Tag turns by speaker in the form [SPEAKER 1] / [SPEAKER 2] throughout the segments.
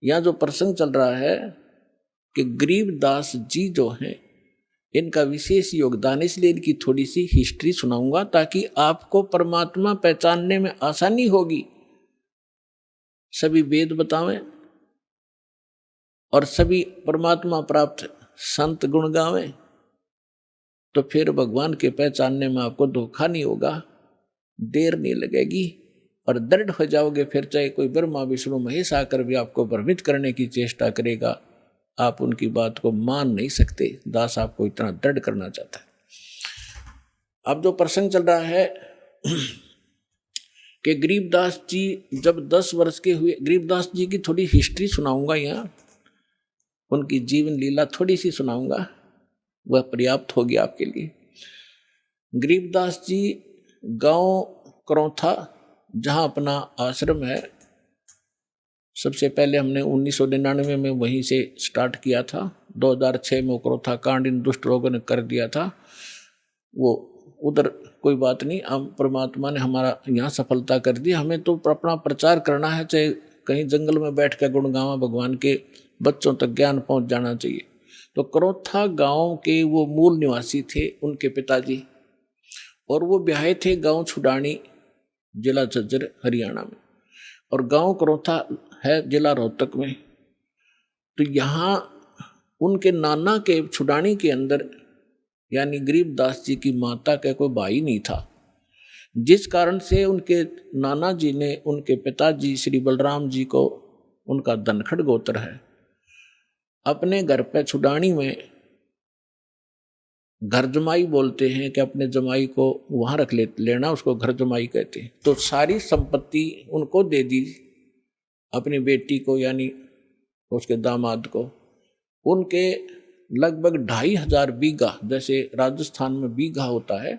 [SPEAKER 1] यहाँ जो प्रसंग चल रहा है कि गरीबदास जी जो हैं इनका विशेष योगदान, इसलिए इनकी थोड़ी सी हिस्ट्री सुनाऊंगा ताकि आपको परमात्मा पहचानने में आसानी होगी। सभी वेद बतावें और सभी परमात्मा प्राप्त संत गुण गावें तो फिर भगवान के पहचानने में आपको धोखा नहीं होगा, देर नहीं लगेगी और दृढ़ हो जाओगे। फिर चाहे कोई ब्रह्मा विष्णु महेश आकर भी आपको भ्रमित करने की चेष्टा करेगा, आप उनकी बात को मान नहीं सकते। दास आपको इतना दृढ़ करना चाहता है। अब जो प्रसंग चल रहा है कि गरीबदास जी जब 10 वर्ष के हुए, गरीबदास जी की थोड़ी हिस्ट्री सुनाऊंगा, यहाँ उनकी जीवन लीला थोड़ी सी सुनाऊंगा, वह पर्याप्त होगी आपके लिए। गरीबदास जी गांव करौथा जहां अपना आश्रम है, सबसे पहले हमने 1999 में वहीं से स्टार्ट किया था। 2006 में करौथा कांड इन दुष्ट लोगों ने कर दिया था, वो उधर कोई बात नहीं, हम परमात्मा ने हमारा यहाँ सफलता कर दी। हमें तो अपना प्रचार करना है, चाहे कहीं जंगल में बैठ कर गुणगावा भगवान के, बच्चों तक ज्ञान पहुँच जाना चाहिए। तो करौथा गांव के वो मूल निवासी थे उनके पिताजी, और वो ब्याहे थे गांव छुडानी, जिला झज्जर हरियाणा में, और गांव करौथा है जिला रोहतक में। तो यहाँ उनके नाना के छुडानी के अंदर यानी गरीबदास जी की माता का कोई भाई नहीं था, जिस कारण से उनके नाना जी ने उनके पिताजी श्री बलराम जी को, उनका धनखड़ गोत्र है, अपने घर पे छुडानी में घर जमाई बोलते हैं कि अपने जमाई को वहां रख लेना, उसको घर जमाई कहते हैं। तो सारी संपत्ति उनको दे दी, अपनी बेटी को यानी उसके दामाद को। उनके लगभग 2500 बीघा, जैसे राजस्थान में बीघा होता है,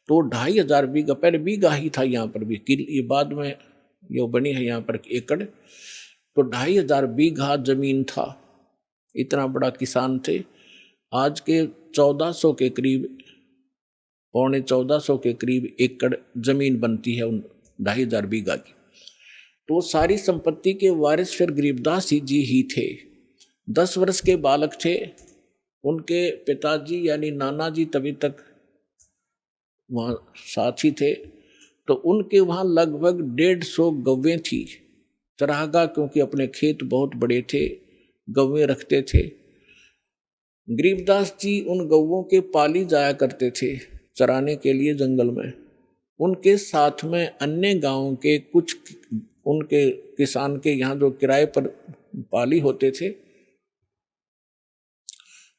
[SPEAKER 1] तो 2500 बीघा, पहले बीघा ही था यहाँ पर भी, ये बाद में ये बनी है यहाँ पर एकड़, तो 2500 बीघा जमीन था। इतना बड़ा किसान थे। आज के 1400 के करीब, पौने 1400 के करीब एकड़ जमीन बनती है उन 2500 बीघा की। तो सारी संपत्ति के वारिस फिर गरीबदास जी ही थे। 10 वर्ष के बालक थे, उनके पिताजी यानी नाना जी तभी तक वहाँ साथी थे। तो उनके वहाँ लगभग 150 गौवें थी, चरागा, क्योंकि अपने खेत बहुत बड़े थे, गौवें रखते थे। गरीबदास जी उन गौवों के पाली जाया करते थे चराने के लिए जंगल में। उनके साथ में अन्य गांवों के कुछ उनके किसान के यहाँ जो किराए पर पाली होते थे,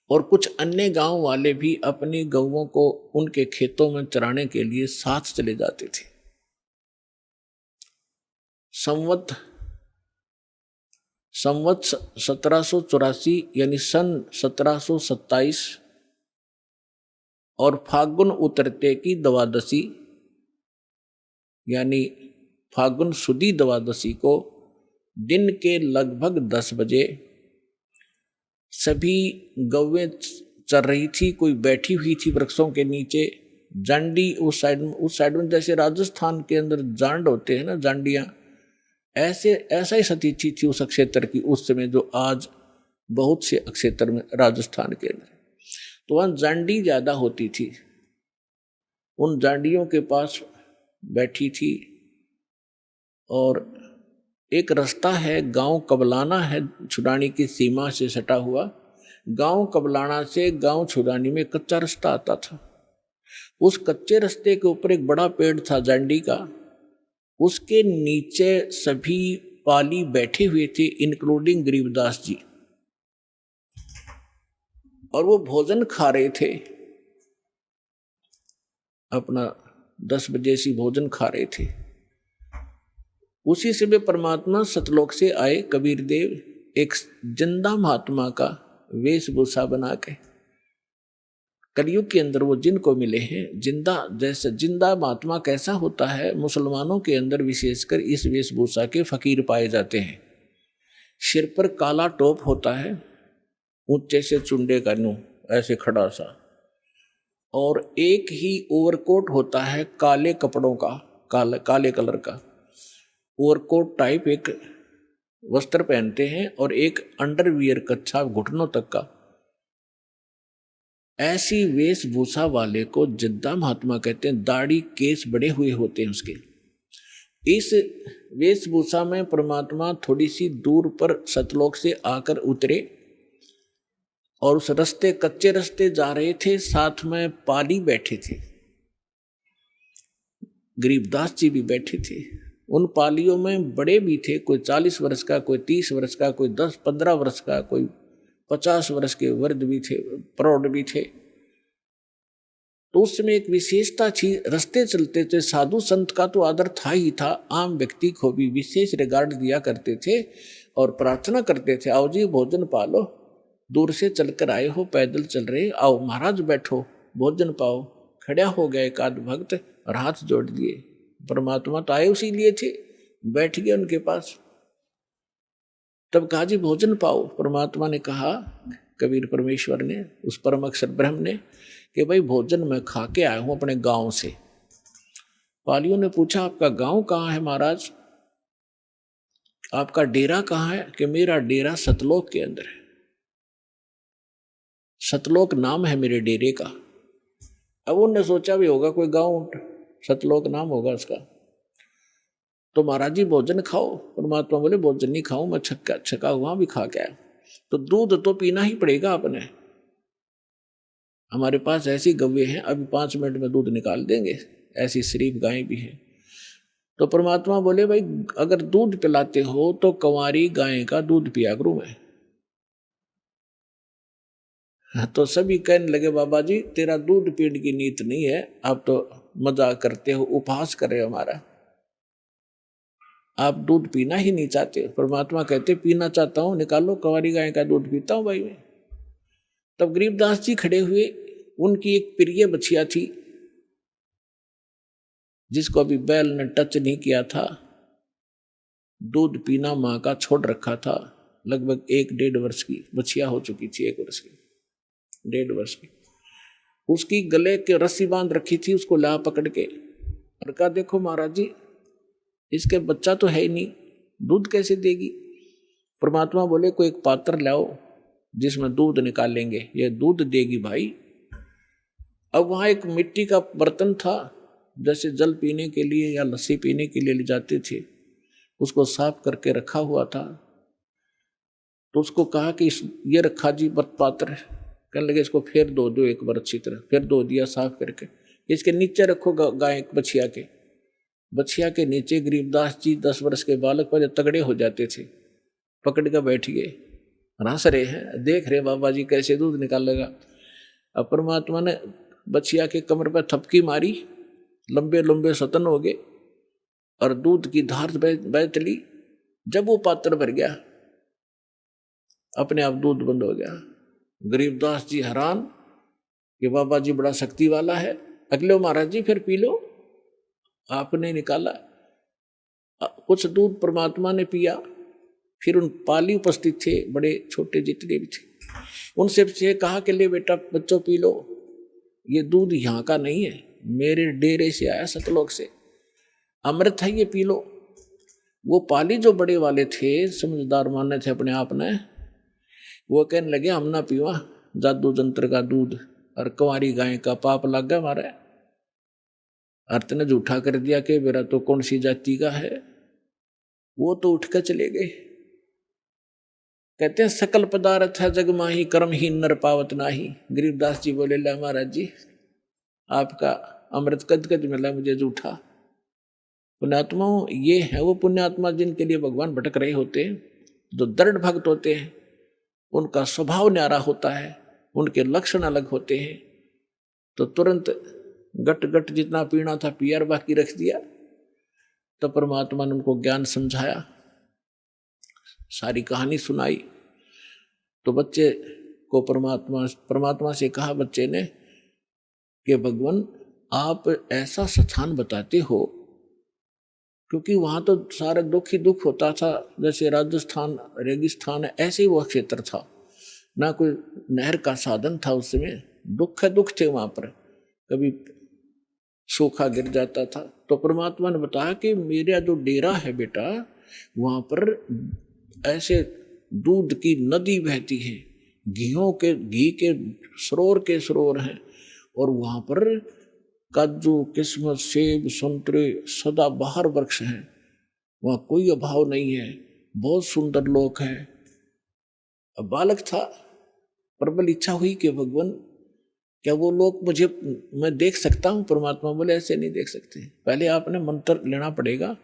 [SPEAKER 1] और कुछ अन्य गांव वाले भी अपनी गौवों को उनके खेतों में चराने के लिए साथ चले जाते थे। संवत 1784 यानी सन 1727 और फागुन उतरते की द्वादशी यानी फागुन सुदी द्वादशी को दिन के लगभग 10 बजे सभी गौवें चर रही थी। कोई बैठी हुई थी वृक्षों के नीचे, जांडी उस साइड में जैसे राजस्थान के अंदर जांड होते हैं ना, जांडियां, ऐसा ही स्थिति थी उस क्षेत्र की उस समय, जो आज बहुत से क्षेत्र में राजस्थान के अंदर। तो वहाँ जांडी ज्यादा होती थी, उन जांडियों के पास बैठी थी। और एक रास्ता है, गांव कबलाना है, छुडानी की सीमा से सटा हुआ। गांव कबलाना से गांव छुडानी में कच्चा रास्ता आता था। उस कच्चे रास्ते के ऊपर एक बड़ा पेड़ था जांडी का, उसके नीचे सभी पाली बैठे हुए थे, इंक्लूडिंग गरीबदास जी, और वो भोजन खा रहे थे, अपना 10 बजे से भोजन खा रहे थे। उसी समय परमात्मा सतलोक से आए कबीर देव, एक जिंदा महात्मा का वेशभूषा बना के। कलयुग के अंदर वो जिनको मिले हैं जिंदा, जैसे जिंदा महात्मा कैसा होता है, मुसलमानों के अंदर विशेषकर इस वेशभूषा के फकीर पाए जाते हैं। सिर पर काला टोप होता है, ऊंचे से चुंडे का नू ऐसे खड़ा सा, और एक ही ओवरकोट होता है काले कपड़ों का, काले कलर का ओवरकोट टाइप एक वस्त्र पहनते हैं और एक अंडरवियर कच्छा घुटनों तक का। ऐसी वेशभूषा वाले को जिद्दा महात्मा कहते हैं। दाढ़ी केस बड़े हुए होते हैं उसके। इस वेशभूषा में परमात्मा थोड़ी सी दूर पर सतलोक से आकर उतरे और उस रास्ते, कच्चे रास्ते जा रहे थे, साथ में पाली बैठे थे, गरीबदास जी भी बैठे थे। उन पालियों में बड़े भी थे, कोई 40 वर्ष का, कोई 30 वर्ष का, कोई 10-15 वर्ष का, कोई 50 वर्ष के वृद्ध भी थे, प्रौढ़ भी थे। तो उस समय एक विशेषता थी, रास्ते चलते थे, साधु संत का तो आदर था ही था, आम व्यक्ति को भी विशेष रिगार्ड दिया करते थे और प्रार्थना करते थे, आओ जी भोजन पालो, दूर से चलकर आए हो, पैदल चल रहे, आओ महाराज बैठो, भोजन पाओ। खड़ा हो गया एक आध भक्त और हाथ जोड़ दिए। परमात्मा तो आए उसी लिए थे, बैठ गए उनके पास। तब कहा जी भोजन पाओ। परमात्मा ने कहा, कबीर परमेश्वर ने, उस परम अक्षर ब्रह्म ने, कि भाई भोजन मैं खा के आया हूं अपने गांव से। पालियों ने पूछा आपका गांव कहाँ है महाराज, आपका डेरा कहाँ है? कि मेरा डेरा सतलोक के अंदर है, सतलोक नाम है मेरे डेरे का। अब उन्होंने सोचा भी होगा कोई गांव सतलोक नाम होगा उसका। तो महाराज जी भोजन खाओ। परमात्मा बोले भोजन नहीं खाऊं मैं, छका हुआ भी खा के आया। तो दूध तो पीना ही पड़ेगा आपने, हमारे पास ऐसी गव्वे हैं, अभी 5 मिनट में दूध निकाल देंगे, ऐसी शरीफ गायें भी हैं। तो परमात्मा बोले भाई अगर दूध पिलाते हो तो कंवारी गाय का दूध पिया करूं मैं। तो सभी कहने लगे बाबा जी तेरा दूध पीने की नीत नहीं है, आप तो मजाक करते हो, उपहास कर रहे हो हमारा, आप दूध पीना ही नहीं चाहते। परमात्मा कहते पीना चाहता हूं, निकालो, कंवारी गाय का दूध पीता हूं भाई मैं। तब गरीबदास जी खड़े हुए, उनकी एक प्रिय बछिया थी जिसको अभी बैल ने टच नहीं किया था, दूध पीना मां का छोड़ रखा था, लगभग 1-1.5 वर्ष की बछिया हो चुकी थी, 1 वर्ष की, 1.5 वर्ष की। उसकी गले के रस्सी बांध रखी थी, उसको ला पकड़ के और कहा देखो महाराज जी इसके बच्चा तो है ही नहीं, दूध कैसे देगी? परमात्मा बोले कोई एक पात्र लाओ जिसमें दूध निकालेंगे, ये दूध देगी भाई। अब वहां एक मिट्टी का बर्तन था, जैसे जल पीने के लिए या लस्सी पीने के लिए ले जाते थे, उसको साफ करके रखा हुआ था। तो उसको कहा कि ये रखा जी पात्र, कहने लगे इसको फेर दो एक बार अच्छी तरह, फिर धो दिया साफ करके, इसके नीचे रखो गाय बछिया के नीचे। गरीबदास जी 10 वर्ष के बालक पर तगड़े हो जाते थे, पकड़ कर बैठ गए, हंस रहे हैं, देख रहे बाबा जी कैसे दूध निकालेगा। अब परमात्मा ने बछिया के कमर पर थपकी मारी, लंबे लंबे सतन हो गए और दूध की धार बह चली। जब वो पात्र भर गया अपने आप दूध बंद हो गया। गरीबदास जी हैरान कि बाबा जी बड़ा शक्ति वाला है। अगले महाराज जी फिर पी लो, आपने निकाला कुछ दूध, परमात्मा ने पिया। फिर उन पाली उपस्थित थे, बड़े छोटे जितने भी थे, उनसे कहा कि ले बेटा बच्चों पी लो, ये दूध यहाँ का नहीं है, मेरे डेरे से आया सतलोक से, अमृत है, ये पी लो। वो पाली जो बड़े वाले थे, समझदार माने थे अपने आप ने, वो कहने लगे हम ना पीवा जादू जंत्र का दूध, और कंवारी गाय का पाप लग गया हमारा। अर्थ ने झूठा कर दिया कि मेरा तो कौन सी जाति का है। वो तो उठ कर चले गए। कहते हैं सकल पदार्थ है जग माही, कर्म ही नर पावत नाही। गरीबदास जी बोले ला महाराज जी आपका अमृत कद कद मिला मुझे झूठा। पुण्यात्माओं ये है वो पुण्यात्मा जिनके लिए भगवान भटक रहे होते हैं, जो दृढ़ भक्त होते हैं, उनका स्वभाव न्यारा होता है, उनके लक्षण अलग होते हैं। तो तुरंत गट गट जितना पीना था पिया, बाकी रख दिया। तो परमात्मा ने उनको ज्ञान समझाया, सारी कहानी सुनाई। तो बच्चे को परमात्मा से कहा बच्चे ने कि भगवान आप ऐसा स्थान बताते हो, क्योंकि वहां तो सारे दुख ही दुख होता था, जैसे राजस्थान रेगिस्तान है, ऐसे ही वह क्षेत्र था, ना कोई नहर का साधन था उस समय, दुख थे वहां पर, कभी सूखा गिर जाता था। तो परमात्मा ने बताया कि मेरा जो डेरा है बेटा, वहां पर ऐसे दूध की नदी बहती है, घी के सरोवर हैं, और वहां पर काजू, किस्मत, सेब, संतरे, सदाबहार वृक्ष हैं। वहां कोई अभाव नहीं है, बहुत सुंदर लोक है। अब बालक था, प्रबल इच्छा हुई कि भगवान क्या वो लोग मैं देख सकता हूं? परमात्मा बोले ऐसे नहीं देख सकते, पहले आपने मंत्र लेना पड़ेगा,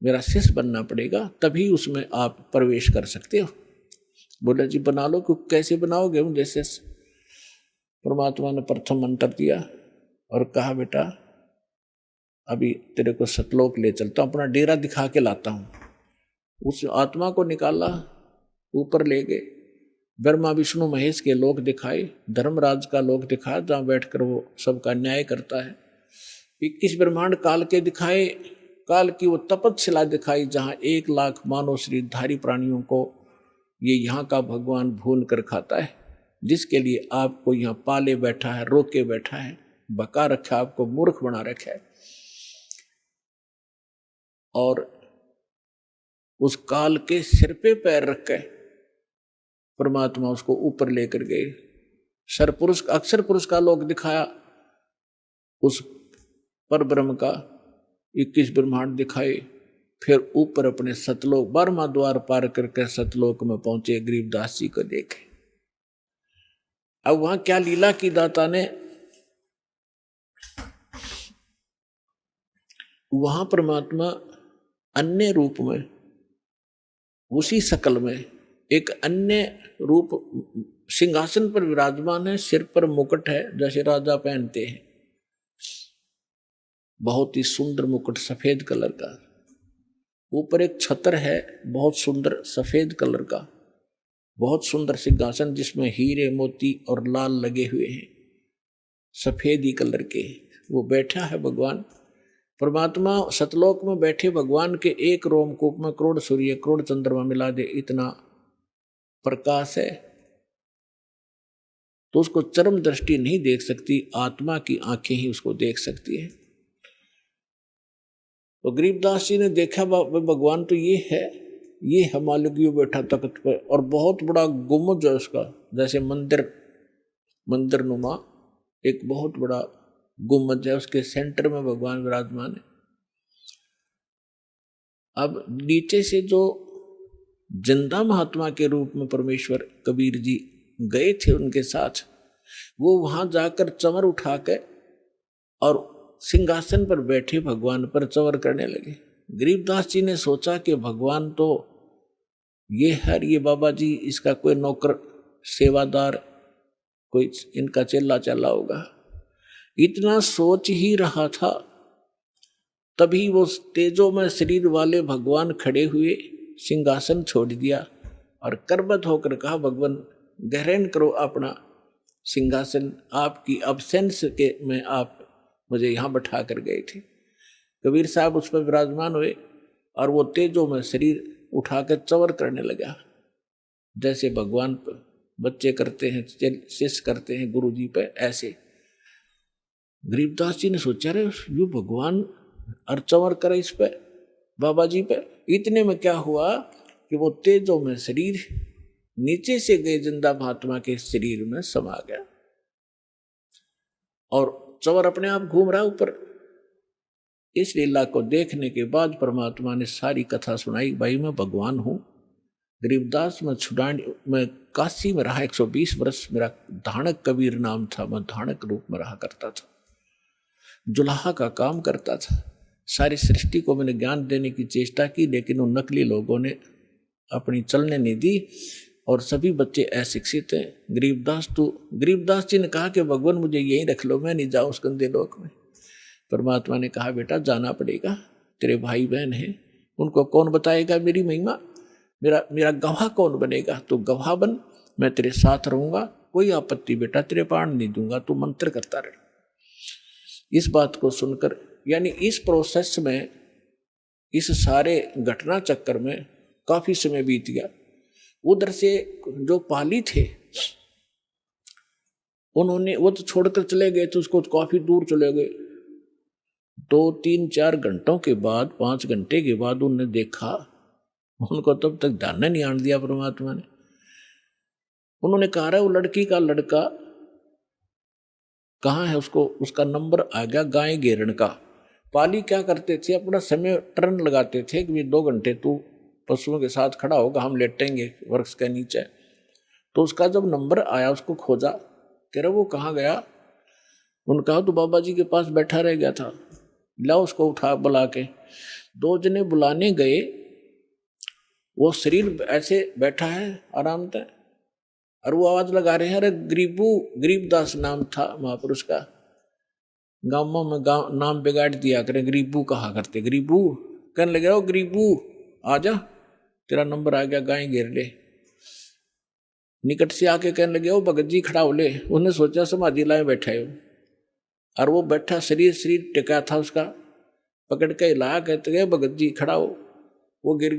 [SPEAKER 1] मेरा शिष्य बनना पड़ेगा, तभी उसमें आप प्रवेश कर सकते हो। बोले जी बना लो, क्यों कैसे बनाओगे? जैसे परमात्मा ने प्रथम मंत्र दिया और कहा बेटा अभी तेरे को सतलोक ले चलता हूं, अपना डेरा दिखा के लाता हूं। उस आत्मा को निकाला, ऊपर ले गए, ब्रह्मा विष्णु महेश के लोक दिखाए, धर्मराज का लोक दिखाया जहां बैठकर वो सबका न्याय करता है। 21 ब्रह्मांड काल के दिखाए, काल की वो तपतशिला दिखाई जहां 1 लाख मानव शरीरधारी प्राणियों को ये यहाँ का भगवान भून कर खाता है, जिसके लिए आपको यहाँ पाले बैठा है, रोके बैठा है, बका रखा, आपको मूर्ख बना रखा है। और उस काल के सिर पे पैर रख के परमात्मा उसको ऊपर लेकर गए। सरपुरुष, अक्षर पुरुष का लोक दिखाया, उस पर ब्रह्म का 21 ब्रह्मांड दिखाए, फिर ऊपर अपने सतलोक 12वां द्वार पार करके सतलोक में पहुंचे, गरीबदास जी को देखे। अब वहां क्या लीला की दाता ने, वहां परमात्मा अन्य रूप में, उसी शकल में एक अन्य रूप सिंहासन पर विराजमान है, सिर पर मुकुट है जैसे राजा पहनते हैं, बहुत ही सुंदर मुकुट सफेद कलर का। ऊपर एक छतर है बहुत सुंदर सफेद कलर का, बहुत सुंदर सिंहासन जिसमें हीरे मोती और लाल लगे हुए हैं, सफेद ही कलर के। वो बैठा है भगवान परमात्मा सतलोक में बैठे। भगवान के एक रोमकूप में करोड़ सूर्य करोड़ चंद्रमा मिला दे इतना प्रकाश है, तो उसको चरम दृष्टि नहीं देख सकती, आत्मा की आंखें ही उसको देख सकती है। तो गरीबदास जी ने देखा भगवान तो ये है, ये हमालगियो बैठा तख्त पर, और बहुत बड़ा गुम्बद है उसका, जैसे मंदिर नुमा एक बहुत बड़ा गुम्बद है, उसके सेंटर में भगवान विराजमान है। अब नीचे से जो जिंदा महात्मा के रूप में परमेश्वर कबीर जी गए थे उनके साथ, वो वहां जाकर चंवर उठा के और सिंहासन पर बैठे भगवान पर चंवर करने लगे। गरीबदास जी ने सोचा कि भगवान तो ये है, ये बाबा जी इसका कोई नौकर सेवादार, कोई इनका चेला चला होगा। इतना सोच ही रहा था, तभी वो तेजो में शरीर वाले भगवान खड़े हुए, सिंहासन छोड़ दिया और करबद्ध होकर कहा भगवान ग्रहण करो अपना सिंहासन, आपकी अब्सेंस के में आप मुझे यहाँ बैठा कर गए थे। कबीर साहब उस पर विराजमान हुए और वो तेजो में शरीर उठाकर चंवर करने लगा, जैसे भगवान बच्चे करते हैं, शिष्य करते हैं गुरु जी पे, ऐसे। गरीबदास जी ने सोचा रे यो भगवान और चंवर करे इस पे बाबा जी पे। इतने में क्या हुआ कि वो तेजो में शरीर नीचे से गए जिंदा महात्मा के शरीर में समा गया और चंवर अपने आप घूम रहा ऊपर। इस लीला को देखने के बाद परमात्मा ने सारी कथा सुनाई, भाई मैं भगवान हूं। गरीबदास मैं काशी में रहा 120 वर्ष, मेरा धाणक कबीर नाम था, मैं धाणक रूप में रहा करता था, जुलाहा का काम करता था। सारी सृष्टि को मैंने ज्ञान देने की चेष्टा की, लेकिन उन नकली लोगों ने अपनी चलने नहीं दी और सभी बच्चे अशिक्षित हैं। गरीबदास जी ने कहा कि भगवान मुझे यहीं रख लो, मैं नहीं जाऊं उस गंदे लोक में। परमात्मा ने कहा बेटा जाना पड़ेगा, तेरे भाई बहन हैं, उनको कौन बताएगा मेरी महिमा, मेरा गवाह कौन बनेगा, तो गवाह बन, मैं तेरे साथ रहूंगा, कोई आपत्ति बेटा तेरे प्राण नहीं दूंगा, तू मंत्र करता रहे। इस बात को सुनकर, यानी इस प्रोसेस में, इस सारे घटना चक्कर में काफी समय बीत गया। उधर से जो पाली थे उन्होंने, वो तो छोड़कर चले गए थे उसको, काफी दूर चले गए। 2, 3, 4 घंटों के बाद, 5 घंटे के बाद उन्होंने देखा उनको तब तक ध्यान नहीं आने दिया परमात्मा ने। उन्होंने कहा रहा वो लड़की का लड़का कहाँ है, उसको उसका नंबर आ गया गाय घेरण का। पाली क्या करते थे, अपना समय टर्न लगाते थे कि 2 घंटे तू पशुओं के साथ खड़ा होगा, हम लेटेंगे वृक्ष के नीचे। तो उसका जब नंबर आया उसको खोजा, कह रहा वो कहाँ गया। उन्होंने कहा तो बाबा जी के पास बैठा रह गया था, ला उसको उठा बुला के। 2 जने बुलाने गए, वो शरीर ऐसे बैठा है आराम से, और वो आवाज लगा रहे हैं, अरे गरीबू, गरीबदास नाम था महापुरुष का। गांवों में गांव नाम बिगाड़ दिया करें, गरीबू कहा करते, गरीबू कहने लगे, ओ गरीबू आजा, तेरा नंबर आ गया, गाय घेर ले। निकट से आके कहने लगे, ओ भगत जी खड़ा हो ले। उन्हें सोचा समाधि लाए बैठे हो, और वो बैठा शरीर टिका था उसका, पकड़ के हिलाया, कहते गए भगत जी खड़ा हो। वो गिर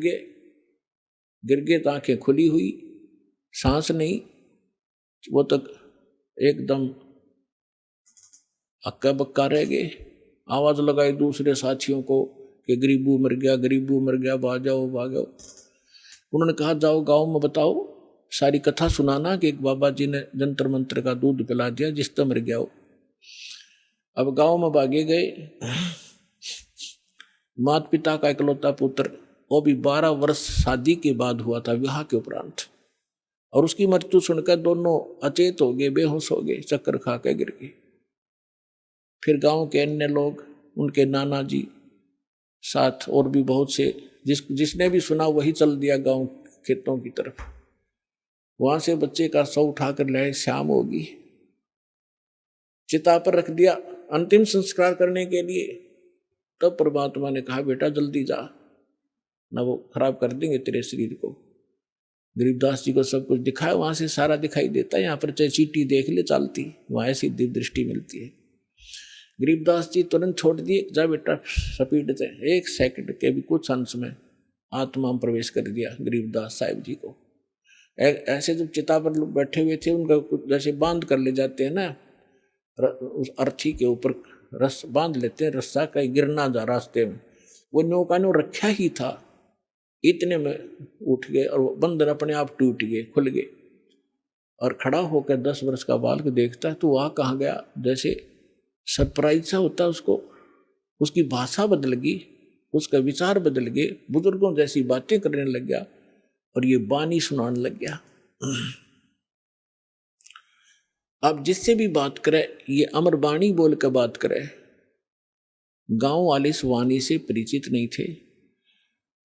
[SPEAKER 1] गए तो आंखें खुली हुई, सांस नहीं, वो तक एकदम अक्का बक्का रह गए। आवाज लगाई दूसरे साथियों को कि गरीबू मर गया, गरीबू मर गया, भागो भागो। उन्होंने कहा जाओ गांव में बताओ, सारी कथा सुनाना कि एक बाबा जी ने जंतर मंत्र का दूध पिला दिया जिससे मर गया हो। अब गांव में भागे गए। माता पिता का इकलौता पुत्र, वो भी 12 वर्ष शादी के बाद हुआ था, विवाह के उपरांत, और उसकी मृत्यु सुनकर दोनों अचेत हो गए, बेहोश हो गए, चक्कर खा के गिर गए। फिर गांव के अन्य लोग, उनके नाना जी साथ और भी बहुत से, जिसने भी सुना वही चल दिया गांव खेतों की तरफ। वहां से बच्चे का शव उठाकर लाए, शाम होगी, चिता पर रख दिया अंतिम संस्कार करने के लिए। तब परमात्मा ने कहा बेटा जल्दी जा, ना वो खराब कर देंगे तेरे शरीर को। गरीबदास जी को सब कुछ दिखाया, वहां से सारा दिखाई देता है, यहाँ पर चाहे चीटी देख ले चालती, वहां ऐसी दिव्य दृष्टि मिलती है। गरीबदास जी तुरंत छोड़ दिए, जा बेटा स्पीड से, 1 सेकंड के भी कुछ अंश में आत्मा में प्रवेश कर दिया गरीबदास साहिब जी को। ऐसे जब चिता पर लोग बैठे हुए थे, उनका जैसे बांध कर ले जाते हैं ना, उस अर्थी के ऊपर रस बांध लेते हैं, रस्सा कहीं गिरना जा रास्ते में, वो नौका ने रखा ही था, इतने में उठ गए और वो बंधन अपने आप टूट गए, खुल गए। और खड़ा होकर 10 वर्ष का बालक देखता है तो वह कहाँ गया, जैसे सरप्राइज सा होता उसको, उसकी भाषा बदल गई, उसका विचार बदल गए, बुजुर्गों जैसी बातें करने लग गया और ये बानी सुनाने लग गया। अब जिससे भी बात करे ये अमर बाणी बोल कर बात करे। गांव वाले इस वाणी से परिचित नहीं थे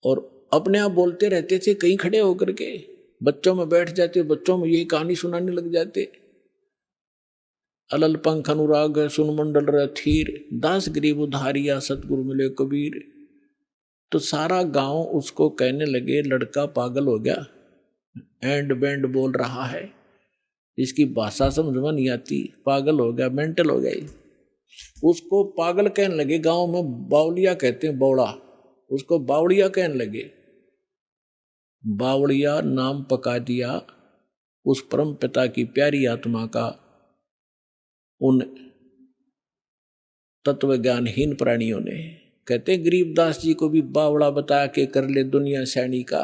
[SPEAKER 1] और अपने आप बोलते रहते थे, कहीं खड़े होकर के बच्चों में बैठ जाते, बच्चों में यही कहानी सुनाने लग जाते। अलल पंख अनुराग सुन मंडल रथीर, दास गरीब उधारिया सतगुरु मिले कबीर। तो सारा गांव उसको कहने लगे लड़का पागल हो गया, एंड बैंड बोल रहा है, इसकी भाषा समझ में नहीं आती, पागल हो गया, मेंटल हो गया। उसको पागल कहने लगे, गांव में बावलिया कहते हैं, बौड़ा, उसको बावड़िया कहने लगे। बावड़िया नाम पका दिया उस परम पिता की प्यारी आत्मा का उन तत्व ज्ञानहीन प्राणियों ने। कहते गरीबदास जी को भी बावड़ा बता के कर ले दुनिया सैनी का।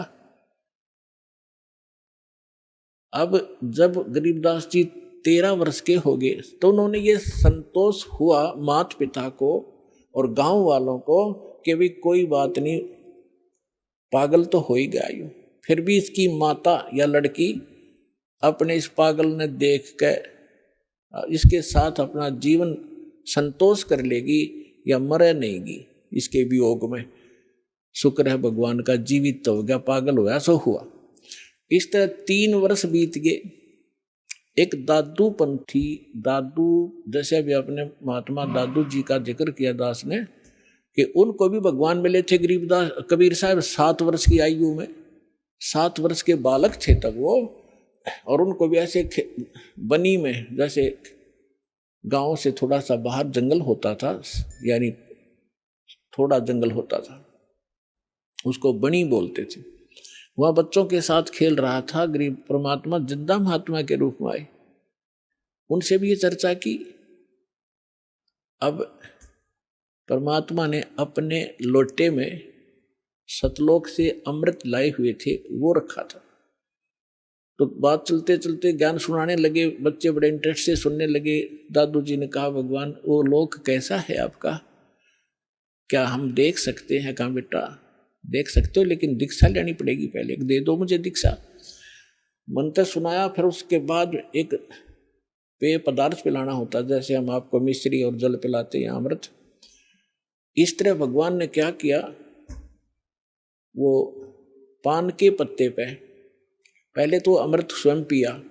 [SPEAKER 1] अब जब गरीबदास जी 13 वर्ष के हो गए तो उन्होंने ये संतोष हुआ माता पिता को और गांव वालों को कि भी कोई बात नहीं, पागल तो हो ही गया यूं, फिर भी इसकी माता या लड़की अपने इस पागल ने देख के इसके साथ अपना जीवन संतोष कर लेगी या मरे नहींगी इसके वियोग में। शुक्र है भगवान का, जीवित तो हो गया, पागल होया सो हुआ। इस तरह 3 वर्ष बीत गए। एक दादू पंथी, दादू जैसे अभी अपने महात्मा दादू जी का जिक्र किया दास ने कि उनको भी भगवान मिले थे गरीबदास कबीर साहब 7 वर्ष की आयु में, 7 वर्ष के बालक थे तब वो, और उनको भी ऐसे बनी में, जैसे गांव से थोड़ा सा बाहर जंगल होता था, यानी थोड़ा जंगल होता था, उसको बनी बोलते थे। वह बच्चों के साथ खेल रहा था। गरीब परमात्मा जिंदा महात्मा के रूप में आए, उनसे भी ये चर्चा की। अब परमात्मा ने अपने लोटे में सतलोक से अमृत लाए हुए थे वो रखा था। तो बात चलते चलते ज्ञान सुनाने लगे, बच्चे बड़े इंटरेस्ट से सुनने लगे। दादू जी ने कहा भगवान वो लोक कैसा है आपका, क्या हम देख सकते हैं? कहा बेटा देख सकते हो लेकिन दीक्षा लेनी पड़ेगी, पहले दे दो मुझे दीक्षा। मंत्र सुनाया, फिर उसके बाद एक पेय पदार्थ पिलाना होता, जैसे हम आपको मिश्री और जल पिलाते हैं अमृत, इस तरह भगवान ने क्या किया, वो पान के पत्ते पे पहले तो अमृत स्वयं पिया,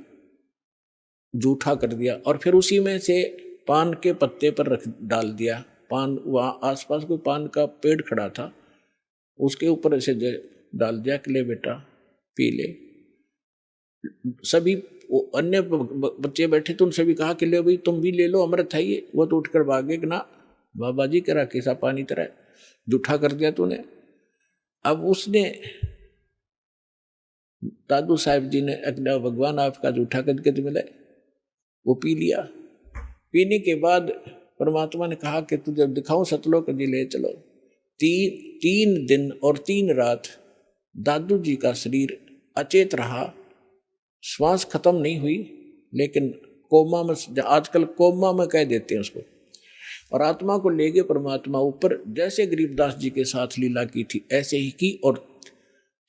[SPEAKER 1] जूठा कर दिया, और फिर उसी में से पान के पत्ते पर रख डाल दिया। पान वहाँ आसपास कोई पान का पेड़ खड़ा था, उसके ऊपर ऐसे डाल दिया कि ले बेटा पी ले। सभी अन्य बच्चे बैठे तो उनसे भी कहा कि ले भाई तुम भी ले लो, अमृत है ये। वो तो उठकर भागे कि ना बाबा जी करा कैसा पानी तरह जूठा कर दिया तूने। अब उसने दादू साहब जी ने अगला भगवान आपका जूठा करके मिला, वो पी लिया। पीने के बाद परमात्मा ने कहा कि तुझे दिखाऊं सतलोक जी ले चलो। तीन दिन और 3 रात दादू जी का शरीर अचेत रहा, श्वास खत्म नहीं हुई, लेकिन कोमा में, आजकल कोमा में कह देते हैं उसको, और आत्मा को ले गए परमात्मा ऊपर। जैसे गरीबदास जी के साथ लीला की थी ऐसे ही की, और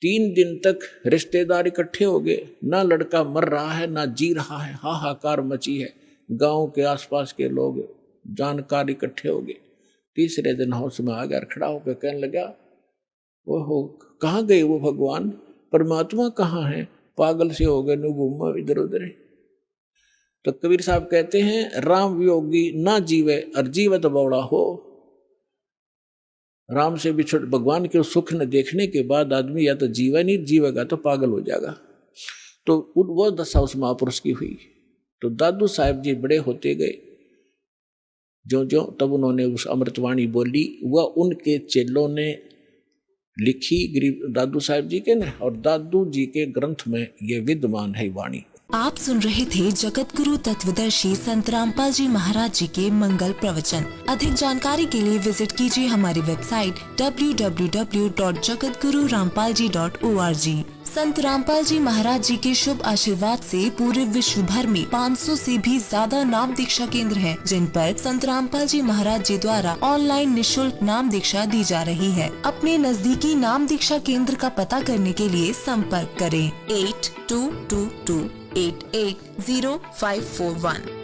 [SPEAKER 1] 3 दिन तक रिश्तेदार इकट्ठे हो गए, ना लड़का मर रहा है ना जी रहा है, हाहाकार मची है। गांव के आसपास के लोग जानकार इकट्ठे हो गए। तीसरे दिन होश में आ गया, खड़ा होकर कहने लगा ओहो कहाँ गए वो भगवान, परमात्मा कहाँ है, पागल से हो गए न घूमा इधर उधर। तो कबीर साहब कहते हैं राम वियोगी ना जीवे और जीवत बौड़ा हो। राम से बिछड़ भगवान के सुख न देखने के बाद आदमी या तो जीवा नहीं, जीवेगा तो पागल हो जाएगा। तो वो दशा उस महापुरुष की हुई। तो दादू साहब जी बड़े होते गए, जो जो तब उन्होंने उस अमृतवाणी बोली, वह उनके चेलों ने लिखी गरीब दादू साहब जी के ने, और दादू जी के ग्रंथ में ये विद्यमान है वाणी।
[SPEAKER 2] आप सुन रहे थे जगत गुरु तत्वदर्शी संत रामपाल जी महाराज जी के मंगल प्रवचन। अधिक जानकारी के लिए विजिट कीजिए हमारी वेबसाइट www.jagatgururampalji.org। संत रामपाल जी महाराज जी के शुभ आशीर्वाद से पूरे विश्व भर में 500 से भी ज्यादा नाम दीक्षा केंद्र हैं, जिन पर संत रामपाल जी महाराज जी द्वारा ऑनलाइन निशुल्क नाम दीक्षा दी जा रही है। अपने नजदीकी नाम दीक्षा केंद्र का पता करने के लिए संपर्क करें 8222880541।